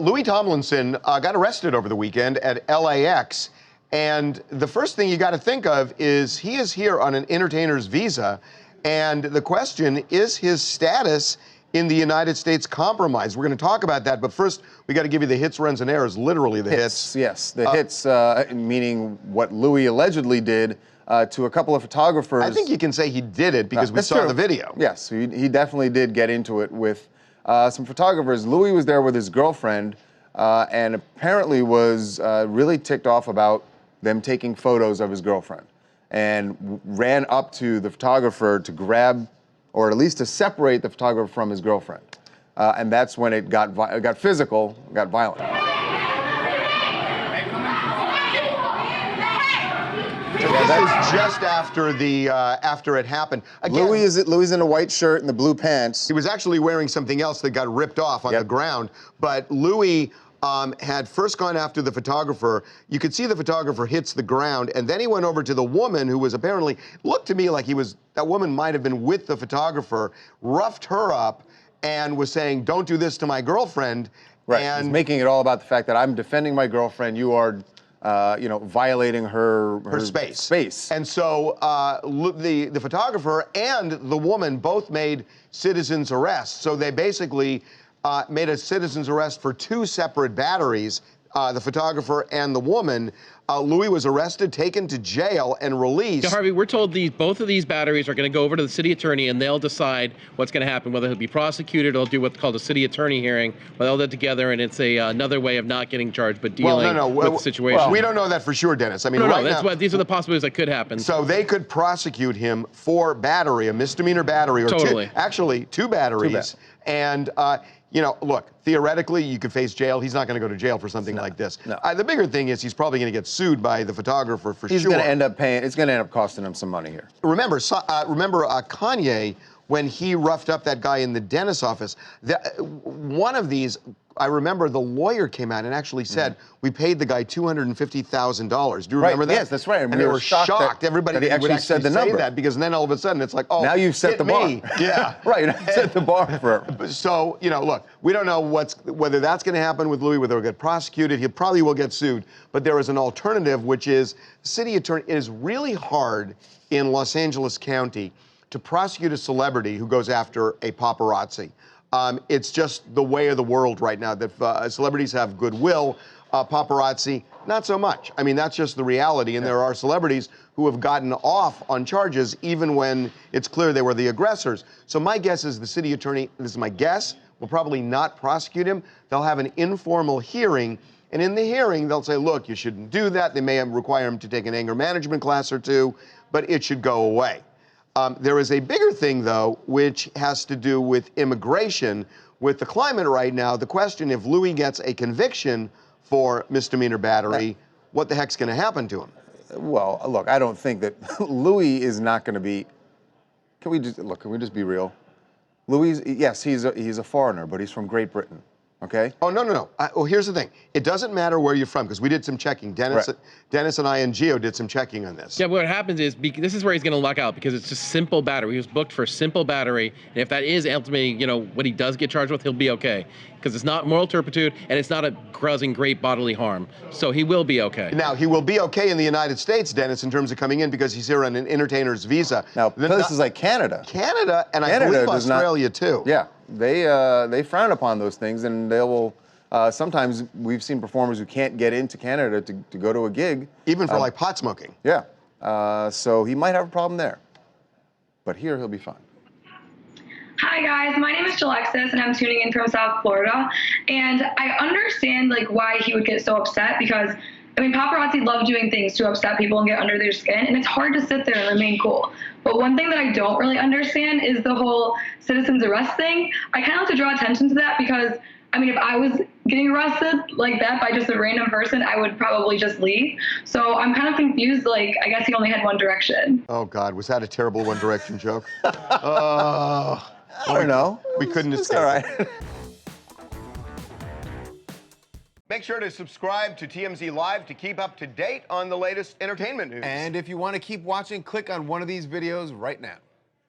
Louis Tomlinson got arrested over the weekend at LAX. And the first thing you got to think of is he is here on an entertainer's visa. And the question is his status in the United States compromised. We're going to talk about that. But first, we got to give you the hits, runs, and errors, literally the hits. Yes, the hits, meaning what Louis allegedly did to a couple of photographers. I think you can say he did it because we saw the video. Yes, he definitely did get into it with some photographers. Louis was there with his girlfriend and apparently was really ticked off about them taking photos of his girlfriend and ran up to the photographer to grab, or at least to separate the photographer from his girlfriend. And that's when it got physical, got violent. So this is just after after it happened. Again, Louis is in a white shirt and the blue pants. He was actually wearing something else that got ripped off on the ground. But Louis had first gone after the photographer. You could see the photographer hits the ground, and then he went over to the woman who was apparently, looked to me like that woman might have been with the photographer, roughed her up, and was saying, "Don't do this to my girlfriend." Right, and he's making it all about the fact that I'm defending my girlfriend, you are violating her space. And so the photographer and the woman both made citizens arrests. So they basically made a citizen's arrest for two separate batteries, the photographer and the woman. Louis was arrested, taken to jail, and released. Yeah, Harvey, we're told both of these batteries are going to go over to the city attorney, and they'll decide what's going to happen, whether he'll be prosecuted or they'll do what's called a city attorney hearing, where they'll get together, and it's another way of not getting charged, but dealing with the situation. Well, we don't know that for sure, Dennis. I mean, these are the possibilities that could happen. So they could prosecute him for battery, a misdemeanor battery, or two batteries. And look, theoretically, you could face jail. He's not going to go to jail for something like this. No. The bigger thing is he's probably going to get sued by the photographer for sure. He's going to end up paying. It's going to end up costing him some money here. Remember Kanye, when he roughed up that guy in the dentist's office. One of these, I remember the lawyer came out and actually said, we paid the guy $250,000. Do you remember that? Yes, that's right. And they were shocked. Everybody that he actually said the number. Say that, because then all of a sudden it's like, oh, now you've set the bar. Yeah. Right, you set the bar for him. So, look, we don't know whether that's going to happen with Louis, whether he'll get prosecuted. He probably will get sued. But there is an alternative, which is city attorney. It is really hard in Los Angeles County to prosecute a celebrity who goes after a paparazzi. It's just the way of the world right now that celebrities have goodwill, paparazzi, not so much. I mean, that's just the reality. And there are celebrities who have gotten off on charges even when it's clear they were the aggressors. So my guess is the city attorney, this is my guess, will probably not prosecute him. They'll have an informal hearing. And in the hearing, they'll say, look, you shouldn't do that. They may require him to take an anger management class or two, but it should go away. There is a bigger thing, though, which has to do with immigration. With the climate right now, the question, if Louis gets a conviction for misdemeanor battery, what the heck's going to happen to him? Well, look, I don't think that Louis is not going to be. Can we just be real? Louis, yes, he's a foreigner, but he's from Great Britain. Okay? Oh, no. Well, here's the thing. It doesn't matter where you're from, because we did some checking. Dennis and I and Gio did some checking on this. Yeah, what happens is, this is where he's going to luck out, because it's just simple battery. He was booked for simple battery, and if that is ultimately, what he does get charged with, he'll be okay. Because it's not moral turpitude, and it's not causing great bodily harm. So he will be okay. Now, he will be okay in the United States, Dennis, in terms of coming in, because he's here on an entertainer's visa. Now, places like Canada. Canada, and I believe Australia, too. Yeah, they frown upon those things, and they will. Sometimes we've seen performers who can't get into Canada to go to a gig. Even for like pot smoking. Yeah. So he might have a problem there. But here he'll be fine. Hi guys, my name is Jalexis and I'm tuning in from South Florida. And I understand why he would get so upset, because paparazzi love doing things to upset people and get under their skin, and it's hard to sit there and remain cool. But one thing that I don't really understand is the whole citizen's arrest thing. I kind of like to draw attention to that, because if I was getting arrested like that by just a random person, I would probably just leave. So I'm kind of confused. I guess he only had one direction. Oh, God. Was that a terrible One Direction joke? I don't know. We couldn't escape. All right. Make sure to subscribe to TMZ Live to keep up to date on the latest entertainment news. And if you want to keep watching, click on one of these videos right now.